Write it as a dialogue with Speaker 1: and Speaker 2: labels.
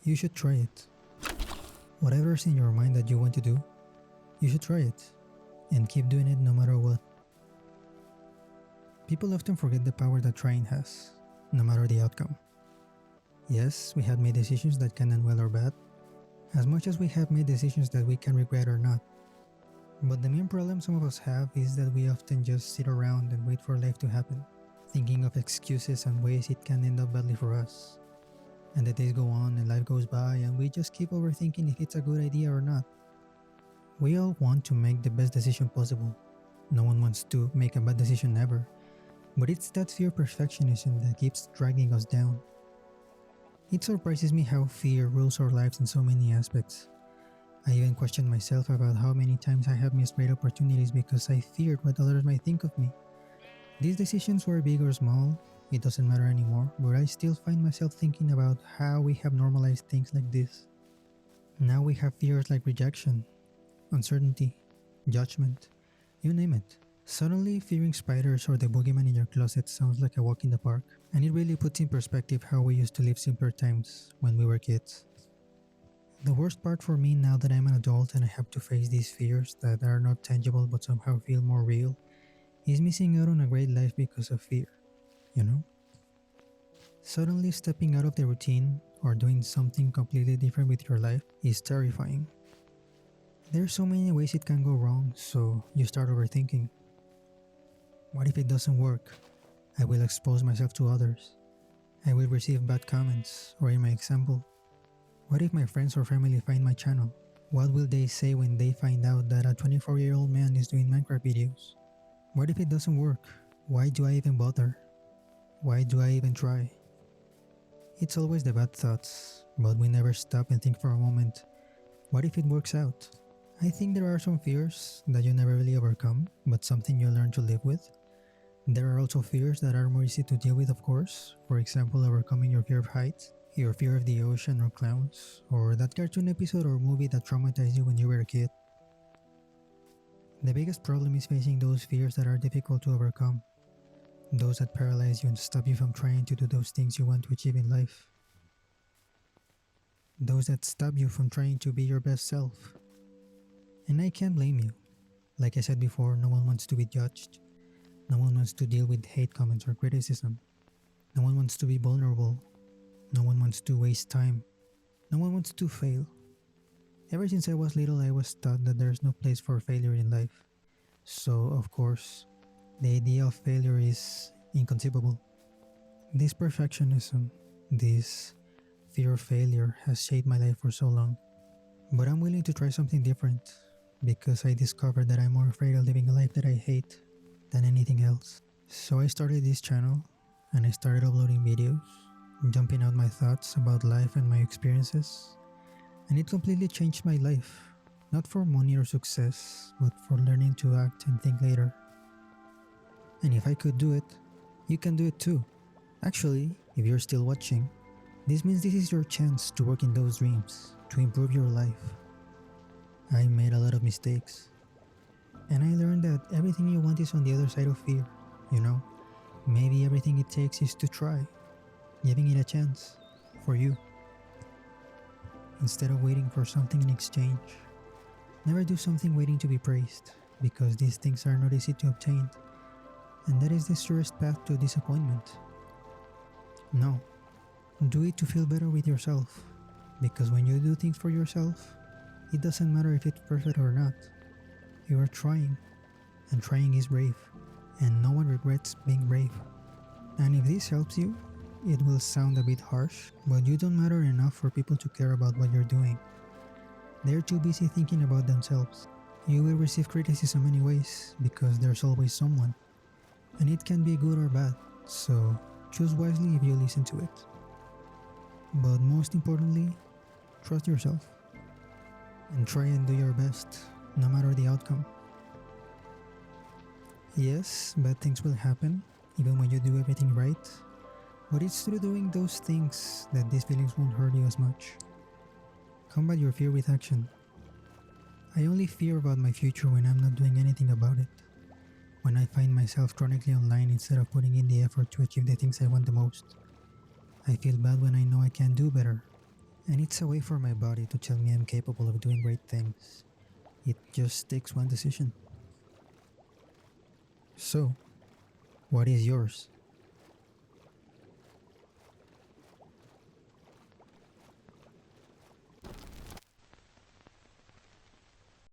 Speaker 1: you should try it. Whatever's in your mind that you want to do, you should try it, and keep doing it no matter what. People often forget the power that trying has, no matter the outcome. Yes, we have made decisions that can end well or bad, as much as we have made decisions that we can regret or not. But the main problem some of us have is that we often just sit around and wait for life to happen, thinking of excuses and ways it can end up badly for us. And the days go on and life goes by and we just keep overthinking if it's a good idea or not. We all want to make the best decision possible. No one wants to make a bad decision ever, but it's that fear of perfectionism that keeps dragging us down. It surprises me how fear rules our lives in so many aspects. I even question myself about how many times I have missed great opportunities because I feared what others might think of me. These decisions were big or small, it doesn't matter anymore, but I still find myself thinking about how we have normalized things like this. Now we have fears like rejection, uncertainty, judgment, you name it. Suddenly, fearing spiders or the boogeyman in your closet sounds like a walk in the park, and it really puts in perspective how we used to live simpler times when we were kids. The worst part for me now that I'm an adult and I have to face these fears that are not tangible but somehow feel more real is missing out on a great life because of fear, you know? Suddenly stepping out of the routine or doing something completely different with your life is terrifying. There's so many ways it can go wrong, so you start overthinking. What if it doesn't work? I will expose myself to others. I will receive bad comments, or in my example, what if my friends or family find my channel? What will they say when they find out that a 24-year-old man is doing Minecraft videos? What if it doesn't work? Why do I even bother? Why do I even try? It's always the bad thoughts, but we never stop and think for a moment, what if it works out? I think there are some fears that you never really overcome, but something you learn to live with. There are also fears that are more easy to deal with, of course, for example, overcoming your fear of heights, your fear of the ocean or clowns, or that cartoon episode or movie that traumatized you when you were a kid. The biggest problem is facing those fears that are difficult to overcome, those that paralyze you and stop you from trying to do those things you want to achieve in life, those that stop you from trying to be your best self. And I can't blame you. Like I said before, no one wants to be judged. No one wants to deal with hate comments or criticism. No one wants to be vulnerable. No one wants to waste time. No one wants to fail. Ever since I was little, I was taught that there's no place for failure in life. So, of course, the idea of failure is inconceivable. This perfectionism, this fear of failure has shaped my life for so long. But I'm willing to try something different because I discovered that I'm more afraid of living a life that I hate than anything else. So I started this channel and I started uploading videos, jumping out my thoughts about life and my experiences, and it completely changed my life, not for money or success, but for learning to act and think later. And if I could do it, you can do it too. Actually, if you're still watching, this means this is your chance to work in those dreams, to improve your life. I made a lot of mistakes, and I learned that everything you want is on the other side of fear, you know? Maybe everything it takes is to try, giving it a chance, for you. Instead of waiting for something in exchange, never do something waiting to be praised, because these things are not easy to obtain, and that is the surest path to disappointment. No, do it to feel better with yourself, because when you do things for yourself, it doesn't matter if it's perfect or not. You are trying, and trying is brave, and no one regrets being brave. And if this helps you, it will sound a bit harsh, but you don't matter enough for people to care about what you're doing. They're too busy thinking about themselves. You will receive criticism anyways, because there's always someone, and it can be good or bad, so choose wisely if you listen to it. But most importantly, trust yourself, and try and do your best, no matter the outcome. Yes, bad things will happen, even when you do everything right, but it's through doing those things that these feelings won't hurt you as much. Combat your fear with action. I only fear about my future when I'm not doing anything about it. When I find myself chronically online instead of putting in the effort to achieve the things I want the most. I feel bad when I know I can do better, And it's a way for my body to tell me I'm capable of doing great things. It just takes one decision. So, what is yours?